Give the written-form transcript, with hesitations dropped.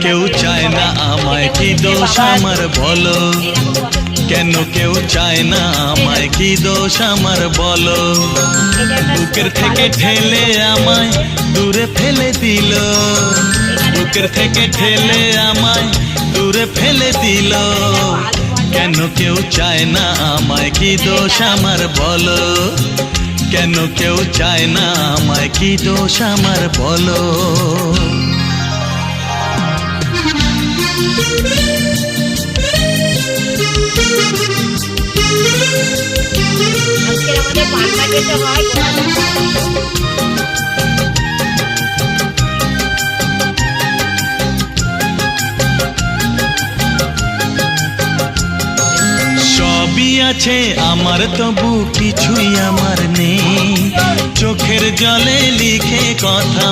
কেউ চায় না আমায়, কি দোষ আমার বলো? কেন কেউ চায় না আমায়, কি দোষ আমার বলো? বুকের থেকে ঠেলে আমায় দূরে ফেলে দিল, বুকের থেকে ঠেলে আমায় দূরে ফেলে দিল। কেন কেউ চায় না আমায়, কি দোষ আমার বলো? কেন কেউ চায় না আমায়, কি দোষ আমার বলো? আজকে আমাদের পান্তা খেতে হয়। সবই আছে আমার, তবু কিছুই আমার নেই। চোখের জলে লিখে কথা